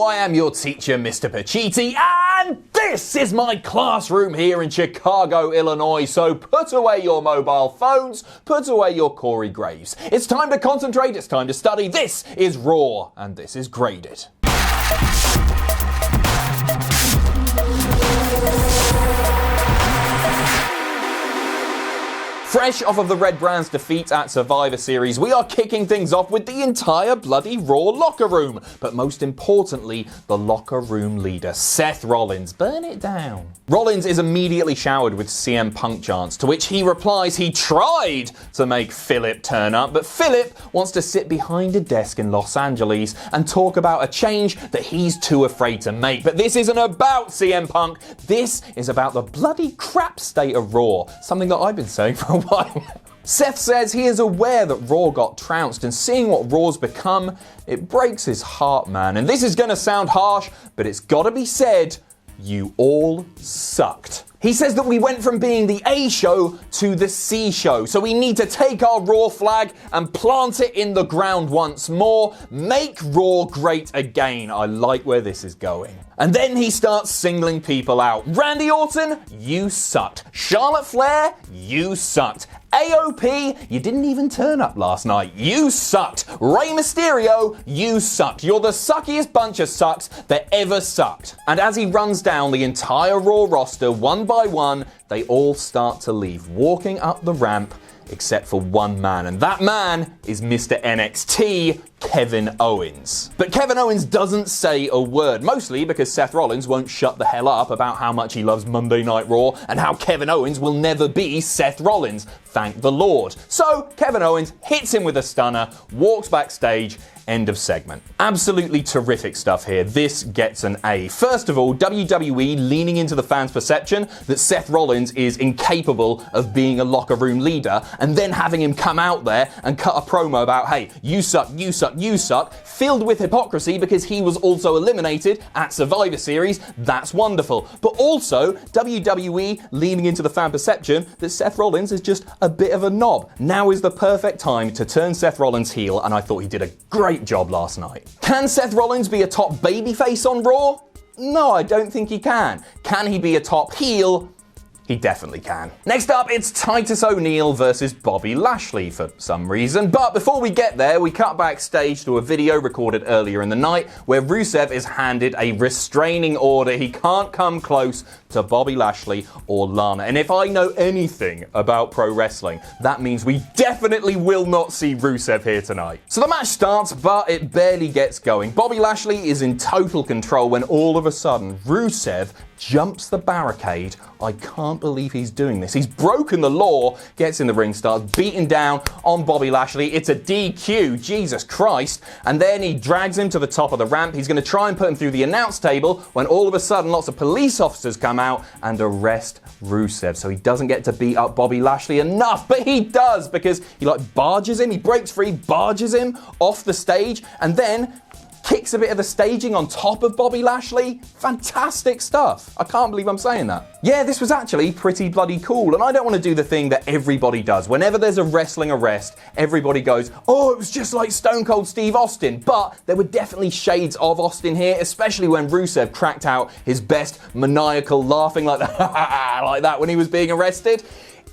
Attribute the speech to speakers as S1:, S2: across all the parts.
S1: I am your teacher, Mr. Pacitti, and this is my classroom here in Chicago, Illinois. So put away your mobile phones, put away your Corey Graves. It's time to concentrate, it's time to study. This is Raw, and this is Graded. Fresh off of the Red Brand's defeat at Survivor Series, we are kicking things off with the entire bloody Raw locker room. But most importantly, the locker room leader, Seth Rollins. Burn it down. Rollins is immediately showered with CM Punk chants, to which he replies he tried to make Philip turn up, but Philip wants to sit behind a desk in Los Angeles and talk about a change that he's too afraid to make. But this isn't about CM Punk. This is about the bloody crap state of Raw, something that I've been saying for a while. Seth says he is aware that Raw got trounced, and seeing what Raw's become, it breaks his heart, man. And this is gonna sound harsh, but it's gotta be said, you all sucked. He says that we went from being the A show to the C show, so we need to take our Raw flag and plant it in the ground once more. Make Raw great again. I like where this is going. And then he starts singling people out. Randy Orton, you sucked. Charlotte Flair, you sucked. AOP, you didn't even turn up last night. You sucked. Rey Mysterio, you sucked. You're the suckiest bunch of sucks that ever sucked. And as he runs down the entire Raw roster one by one, they all start to leave, walking up the ramp, except for one man. And that man is Mr. NXT, Kevin Owens. But Kevin Owens doesn't say a word, mostly because Seth Rollins won't shut the hell up about how much he loves Monday Night Raw and how Kevin Owens will never be Seth Rollins. Thank the Lord. So Kevin Owens hits him with a stunner, walks backstage, end of segment. Absolutely terrific stuff here. This gets an A. First of all, WWE leaning into the fans' perception that Seth Rollins is incapable of being a locker room leader, and then having him come out there and cut a promo about, hey, you suck, you suck, you suck, filled with hypocrisy because he was also eliminated at Survivor Series. That's wonderful. But also, WWE leaning into the fan perception that Seth Rollins is just a bit of a knob. Now is the perfect time to turn Seth Rollins heel, and I thought he did a great job last night. Can Seth Rollins be a top babyface on Raw? No, I don't think he can. Can he be a top heel? He definitely can. Next up, it's Titus O'Neil versus Bobby Lashley for some reason. But before we get there, we cut backstage to a video recorded earlier in the night where Rusev is handed a restraining order. He can't come close to Bobby Lashley or Lana. And if I know anything about pro wrestling, that means we definitely will not see Rusev here tonight. So the match starts, but it barely gets going. Bobby Lashley is in total control when all of a sudden Rusev jumps the barricade. I can't believe he's doing this. He's broken the law, gets in the ring, starts beating down on Bobby Lashley. It's a DQ, Jesus Christ. And then he drags him to the top of the ramp. He's going to try and put him through the announce table when all of a sudden lots of police officers come out and arrest Rusev. So he doesn't get to beat up Bobby Lashley enough, but he does because he barges him, he breaks free, barges him off the stage, and then kicks a bit of the staging on top of Bobby Lashley. Fantastic stuff. I can't believe I'm saying that. Yeah, this was actually pretty bloody cool, and I don't want to do the thing that everybody does. Whenever there's a wrestling arrest, everybody goes, oh, it was just like Stone Cold Steve Austin. But there were definitely shades of Austin here, especially when Rusev cracked out his best maniacal laughing like that, like that when he was being arrested.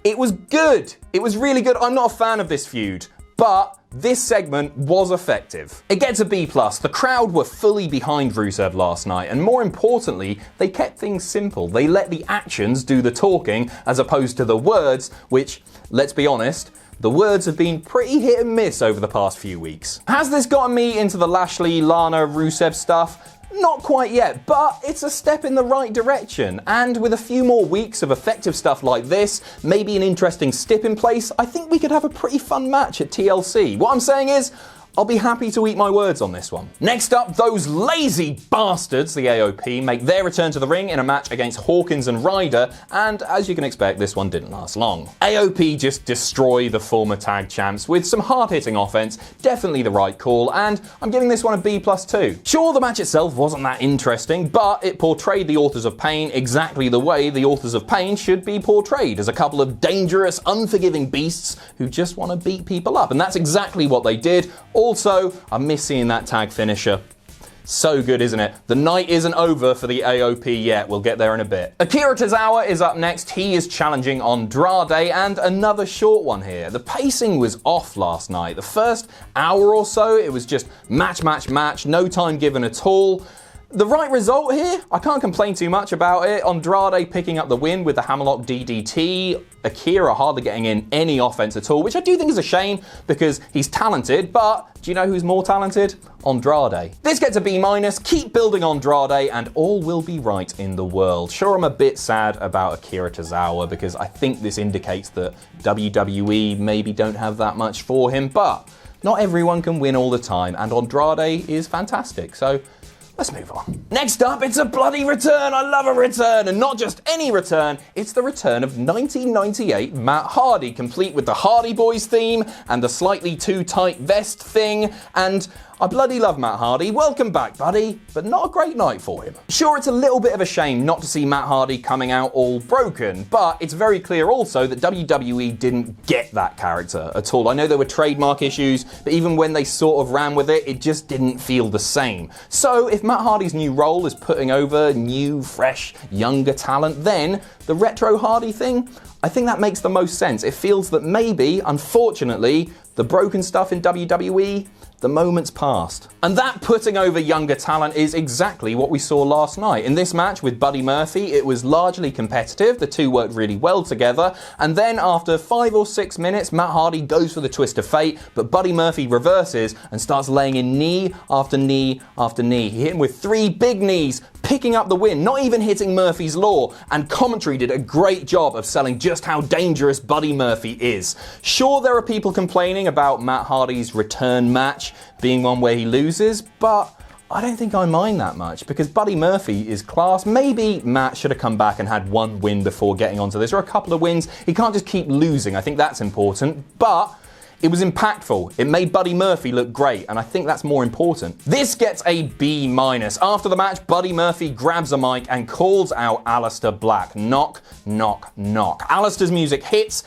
S1: It was good. It was really good. I'm not a fan of this feud, but this segment was effective. It gets a B+. The crowd were fully behind Rusev last night, and more importantly, they kept things simple. They let the actions do the talking as opposed to the words, which, let's be honest, the words have been pretty hit and miss over the past few weeks. Has this gotten me into the Lashley, Lana, Rusev stuff? Not quite yet, but it's a step in the right direction. And with a few more weeks of effective stuff like this, maybe an interesting stip in place, I think we could have a pretty fun match at TLC. What I'm saying is, I'll be happy to eat my words on this one. Next up, those lazy bastards, the AOP, make their return to the ring in a match against Hawkins and Ryder, and as you can expect, this one didn't last long. AOP just destroy the former tag champs with some hard-hitting offense, definitely the right call, and I'm giving this one a B+ too. Sure, the match itself wasn't that interesting, but it portrayed the Authors of Pain exactly the way the Authors of Pain should be portrayed, as a couple of dangerous, unforgiving beasts who just want to beat people up, and that's exactly what they did. Also, I miss seeing that tag finisher. So good, isn't it? The night isn't over for the AOP yet. We'll get there in a bit. Akira Tozawa is up next. He is challenging Andrade, and another short one here. The pacing was off last night. The first hour or so, it was just match, match, match. No time given at all. The right result here, I can't complain too much about it. Andrade picking up the win with the hammerlock DDT. Akira hardly getting in any offense at all, which I do think is a shame because he's talented, but do you know who's more talented? Andrade. This gets a B-. Keep building Andrade and all will be right in the world. Sure, I'm a bit sad about Akira Tozawa because I think this indicates that WWE maybe don't have that much for him, but not everyone can win all the time, and Andrade is fantastic, so let's move on. Next up, it's a bloody return. I love a return, and not just any return. It's the return of 1998 Matt Hardy, complete with the Hardy Boys theme and the slightly too tight vest thing. And I bloody love Matt Hardy. Welcome back, buddy, but not a great night for him. Sure, it's a little bit of a shame not to see Matt Hardy coming out all broken, but it's very clear also that WWE didn't get that character at all. I know there were trademark issues, but even when they sort of ran with it, it just didn't feel the same. So if Matt Hardy's new role is putting over new, fresh, younger talent, then the retro Hardy thing, I think that makes the most sense. It feels that maybe, unfortunately, the broken stuff in WWE, the moment's past. And that putting over younger talent is exactly what we saw last night. In this match with Buddy Murphy, it was largely competitive. The two worked really well together. And then after 5 or 6 minutes, Matt Hardy goes for the twist of fate, but Buddy Murphy reverses and starts laying in knee after knee after knee. He hit him with 3 big knees, picking up the win, not even hitting Murphy's Law, and commentary did a great job of selling just how dangerous Buddy Murphy is. Sure, there are people complaining about Matt Hardy's return match being one where he loses, but I don't think I mind that much because Buddy Murphy is class. Maybe Matt should have come back and had 1 win before getting onto this, or a couple of wins. He can't just keep losing. I think that's important, but it was impactful. It made Buddy Murphy look great, and I think that's more important. This gets a B-. After the match, Buddy Murphy grabs a mic and calls out Aleister Black. Knock, knock, knock. Aleister's music hits,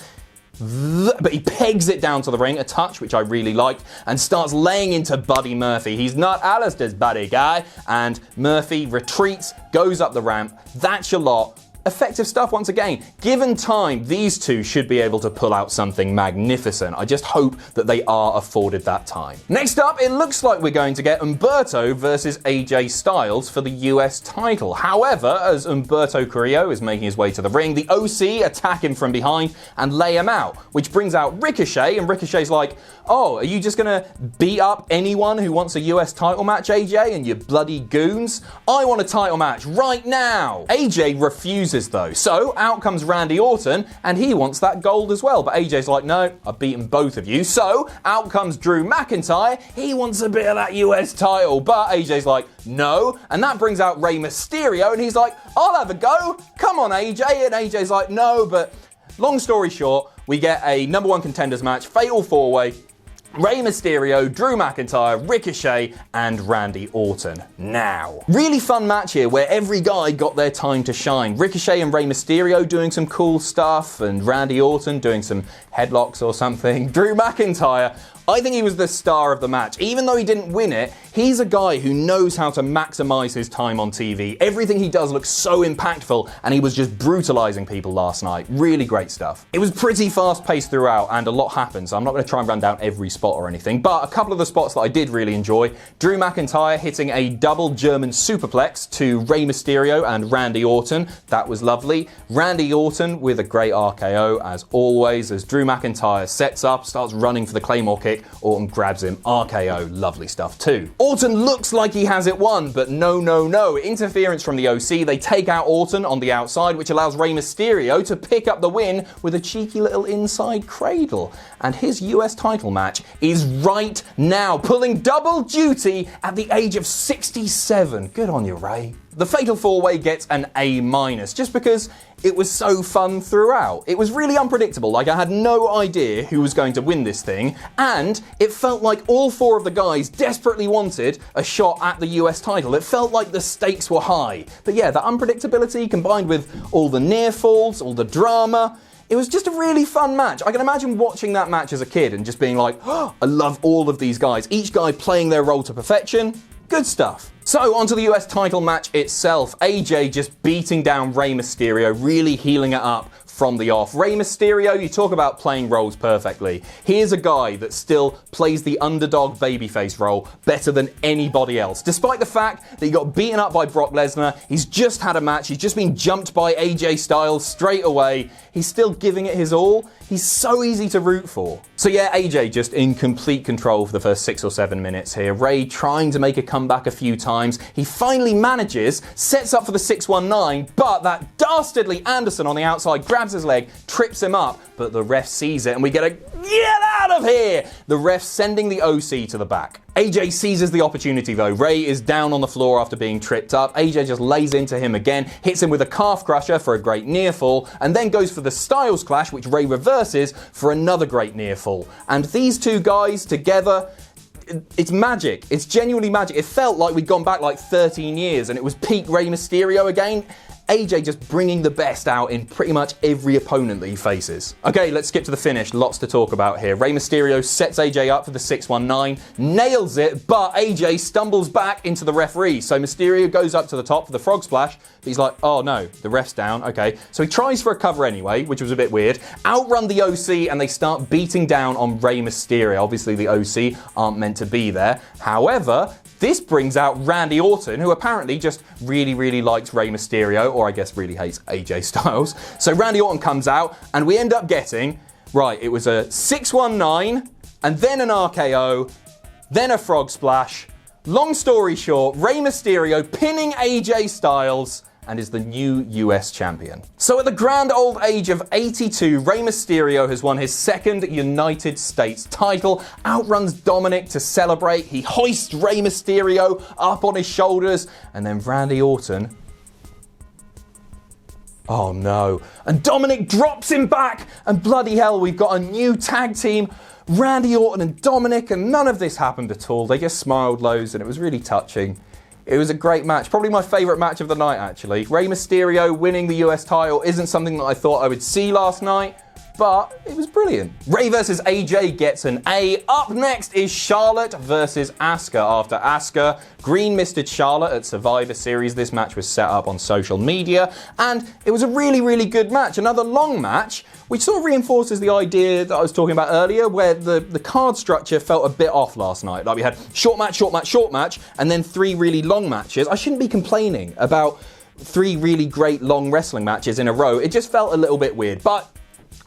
S1: but he pegs it down to the ring, a touch which I really liked, and starts laying into Buddy Murphy. He's not Aleister's buddy guy, and Murphy retreats, goes up the ramp. That's your lot. Effective stuff once again. Given time, these two should be able to pull out something magnificent. I just hope that they are afforded that time. Next up, it looks like we're going to get Humberto versus AJ Styles for the US title. However, as Humberto Carrillo is making his way to the ring, the OC attack him from behind and lay him out, which brings out Ricochet, and Ricochet's like, oh, are you just gonna beat up anyone who wants a US title match, AJ, and you bloody goons? I want a title match right now. AJ refuses though, so out comes Randy Orton, and he wants that gold as well, but AJ's like, no, I've beaten both of you. So out comes Drew McIntyre, he wants a bit of that US title, but AJ's like, no, and that brings out Rey Mysterio, and he's like, I'll have a go, come on AJ, and AJ's like, no, but long story short, we get a number 1 contenders match, fatal 4-way, Rey Mysterio, Drew McIntyre, Ricochet, and Randy Orton. Now, really fun match here where every guy got their time to shine. Ricochet and Rey Mysterio doing some cool stuff, and Randy Orton doing some headlocks or something. Drew McIntyre, I think he was the star of the match. Even though he didn't win it, he's a guy who knows how to maximize his time on TV. Everything he does looks so impactful, and he was just brutalizing people last night. Really great stuff. It was pretty fast-paced throughout, and a lot happened, so I'm not going to try and run down every spot or anything, but a couple of the spots that I did really enjoy. Drew McIntyre hitting a double German superplex to Rey Mysterio and Randy Orton. That was lovely. Randy Orton with a great RKO, as always, as Drew McIntyre sets up, starts running for the Claymore kick. Orton grabs him, RKO, lovely stuff too. Orton looks like he has it won, but no. Interference from the OC, they take out Orton on the outside, which allows Rey Mysterio to pick up the win with a cheeky little inside cradle. And his US title match is right now, pulling double duty at the age of 67. Good on you, Rey. The Fatal 4-Way gets an A-, just because it was so fun throughout. It was really unpredictable, like I had no idea who was going to win this thing, and it felt like all 4 of the guys desperately wanted a shot at the US title. It felt like the stakes were high. But yeah, the unpredictability combined with all the near falls, all the drama, it was just a really fun match. I can imagine watching that match as a kid and just being like, oh, I love all of these guys, each guy playing their role to perfection. Good stuff. So, onto the US title match itself. AJ just beating down Rey Mysterio, really healing it up from the off. Rey Mysterio, you talk about playing roles perfectly. Here's a guy that still plays the underdog babyface role better than anybody else. Despite the fact that he got beaten up by Brock Lesnar, he's just had a match, he's just been jumped by AJ Styles straight away. He's still giving it his all. He's so easy to root for. So yeah, AJ just in complete control for the first 6 or 7 minutes here. Rey trying to make a comeback a few times. He finally manages, sets up for the 619, but that dastardly Anderson on the outside grabs his leg, trips him up, but the ref sees it and we get a get out of here! The ref sending the OC to the back. AJ seizes the opportunity though. Rey is down on the floor after being tripped up. AJ just lays into him again, hits him with a calf crusher for a great near fall, and then goes for the Styles Clash, which Rey reverses for another great near fall. And these two guys together, it's magic. It's genuinely magic. It felt like we'd gone back like 13 years and it was peak Rey Mysterio again. AJ just bringing the best out in pretty much every opponent that he faces. Okay, let's skip to the finish. Lots to talk about here. Rey Mysterio sets AJ up for the 619, nails it, but AJ stumbles back into the referee. So Mysterio goes up to the top for the frog splash, but he's like, oh no, the ref's down. Okay, so he tries for a cover anyway, which was a bit weird. Outrun the OC and they start beating down on Rey Mysterio. Obviously the OC aren't meant to be there. However, this brings out Randy Orton, who apparently just really likes Rey Mysterio, or I guess really hates AJ Styles. So Randy Orton comes out, and we end up getting, right, it was a 619, and then an RKO, then a frog splash. Long story short, Rey Mysterio pinning AJ Styles and is the new US champion. So at the grand old age of 82, Rey Mysterio has won his second United States title, outruns Dominic to celebrate, he hoists Rey Mysterio up on his shoulders, and then Randy Orton, oh no, and Dominic drops him back, and bloody hell, we've got a new tag team, Randy Orton and Dominic, and none of this happened at all. They just smiled loads and it was really touching. It was a great match, probably my favourite match of the night actually. Rey Mysterio winning the US title isn't something that I thought I would see last night, but it was brilliant. Rey versus AJ gets an A. Up next is Charlotte versus Asuka. After Asuka green misted Charlotte at Survivor Series, this match was set up on social media, and it was a really good match. Another long match, which sort of reinforces the idea that I was talking about earlier, where the card structure felt a bit off last night. Like we had short match, and then 3 really long matches. I shouldn't be complaining about 3 really great long wrestling matches in a row. It just felt a little bit weird, but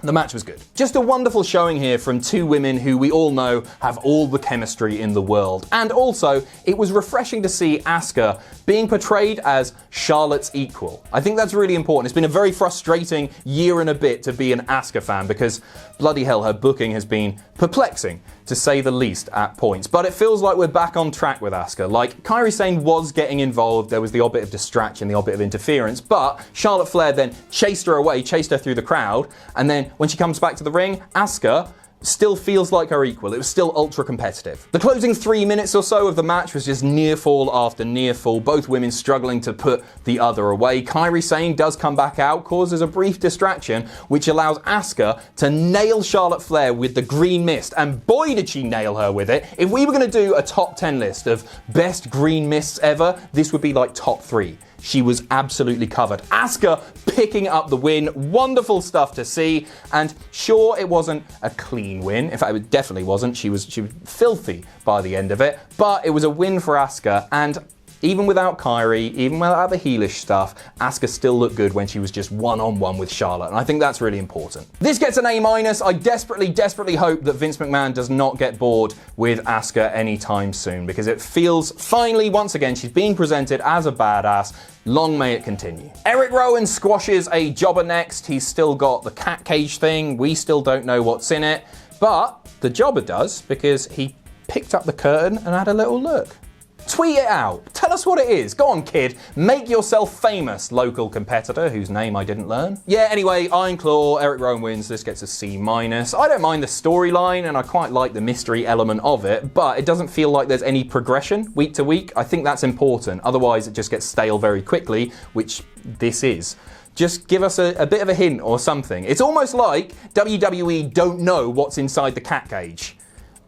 S1: the match was good. Just a wonderful showing here from 2 women who we all know have all the chemistry in the world. And also, it was refreshing to see Asuka being portrayed as Charlotte's equal. I think that's really important. It's been a very frustrating year and a bit to be an Asuka fan because bloody hell, her booking has been perplexing, to say the least, at points. But it feels like we're back on track with Asuka. Like, Kairi Sane was getting involved, there was the odd bit of distraction, the odd bit of interference, but Charlotte Flair then chased her away, chased her through the crowd, and then when she comes back to the ring, Asuka still feels like her equal. It was still ultra competitive. The closing 3 minutes or so of the match was just near fall after near fall, both women struggling to put the other away. Kairi Sane does come back out, causes a brief distraction, which allows Asuka to nail Charlotte Flair with the green mist, and boy did she nail her with it. If we were going to do a top 10 list of best green mists ever, this would be like top 3. She was absolutely covered. Asuka picking up the win. Wonderful stuff to see. And sure, it wasn't a clean win. In fact, it definitely wasn't. She was filthy by the end of it. But it was a win for Asuka. And even without Kairi, even without the heelish stuff, Asuka still looked good when she was just one-on-one with Charlotte, and I think that's really important. This gets an A-. I desperately hope that Vince McMahon does not get bored with Asuka anytime soon, because it feels, finally, once again, she's being presented as a badass. Long may it continue. Eric Rowan squashes a jobber next. He's still got the cat cage thing. We still don't know what's in it, but the jobber does, because he picked up the curtain and had a little look. Tweet it out. Tell us what it is. Go on, kid. Make yourself famous, local competitor whose name I didn't learn. Yeah, anyway, Iron Claw, Eric Rowan wins. This gets a C-. I don't mind the storyline, and I quite like the mystery element of it, but it doesn't feel like there's any progression week to week. I think that's important. Otherwise, it just gets stale very quickly, which this is. Just give us a bit of a hint or something. It's almost like WWE don't know what's inside the cat cage,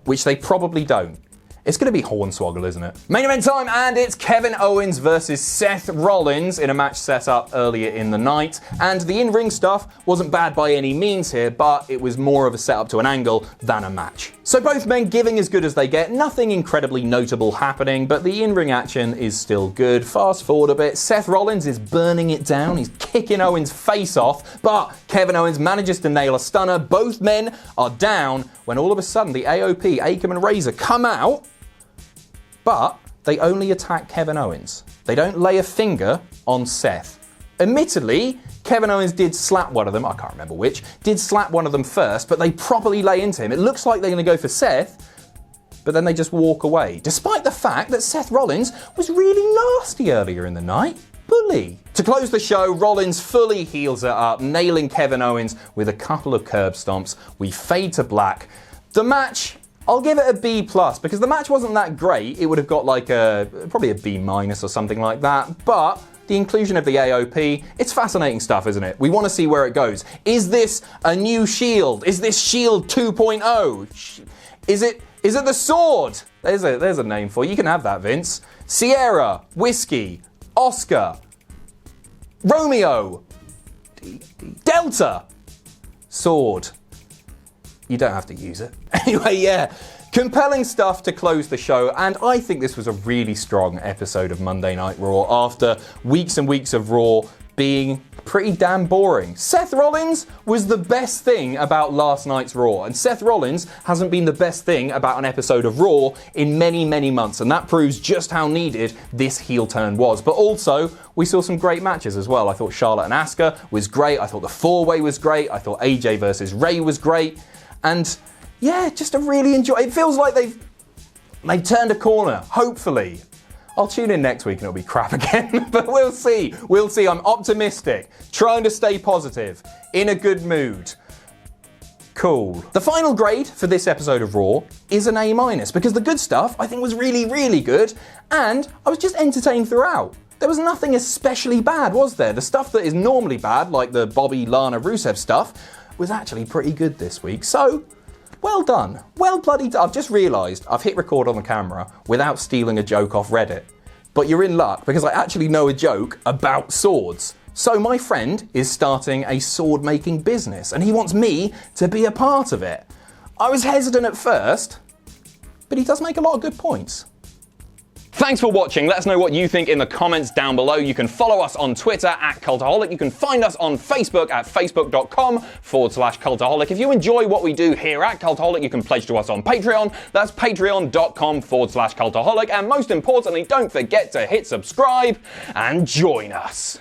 S1: which they probably don't. It's going to be Hornswoggle, isn't it? Main event time, and it's Kevin Owens versus Seth Rollins in a match set up earlier in the night. And the in-ring stuff wasn't bad by any means here, but it was more of a setup to an angle than a match. So both men giving as good as they get, nothing incredibly notable happening, but the in-ring action is still good. Fast forward a bit, Seth Rollins is burning it down, he's kicking Owens' face off, but Kevin Owens manages to nail a stunner. Both men are down when all of a sudden the AOP, Akam and Razor, come out, but they only attack Kevin Owens. They don't lay a finger on Seth. Admittedly, Kevin Owens did slap one of them, I can't remember which, did slap one of them first, but they properly lay into him. It looks like they're going to go for Seth, but then they just walk away, despite the fact that Seth Rollins was really nasty earlier in the night. Bully. To close the show, Rollins fully heels it up, nailing Kevin Owens with a couple of curb stomps. We fade to black. The match, I'll give it a B+, because the match wasn't that great. It would have got like probably a B- or something like that, but the inclusion of the AOP, it's fascinating stuff, isn't it? We want to see where it goes. Is this a new Shield? Is this Shield 2.0? Is it the Sword? There's a name for it. You can have that, Vince. Sierra, Whiskey, Oscar, Romeo, Delta, Sword. You don't have to use it. Anyway, yeah. Compelling stuff to close the show, and I think this was a really strong episode of Monday Night Raw after weeks and weeks of Raw being pretty damn boring. Seth Rollins was the best thing about last night's Raw, and Seth Rollins hasn't been the best thing about an episode of Raw in many, many months, and that proves just how needed this heel turn was. But also, we saw some great matches as well. I thought Charlotte and Asuka was great. I thought the four-way was great. I thought AJ versus Rey was great. And yeah, just a really it feels like they've turned a corner, hopefully. I'll tune in next week and it'll be crap again, but we'll see. We'll see. I'm optimistic, trying to stay positive, in a good mood. Cool. The final grade for this episode of Raw is an A-, because the good stuff I think was really, really good, and I was just entertained throughout. There was nothing especially bad, was there? The stuff that is normally bad, like the Bobby, Lana, Rusev stuff, was actually pretty good this week. So, well done. Well bloody done. I've just realised I've hit record on the camera without stealing a joke off Reddit. But you're in luck, because I actually know a joke about swords. So my friend is starting a sword making business, and he wants me to be a part of it. I was hesitant at first, but he does make a lot of good points. Thanks for watching. Let us know what you think in the comments down below. You can follow us on Twitter @Cultaholic. You can find us on Facebook at facebook.com/Cultaholic. If you enjoy what we do here at Cultaholic, you can pledge to us on Patreon. That's patreon.com/Cultaholic. And most importantly, don't forget to hit subscribe and join us.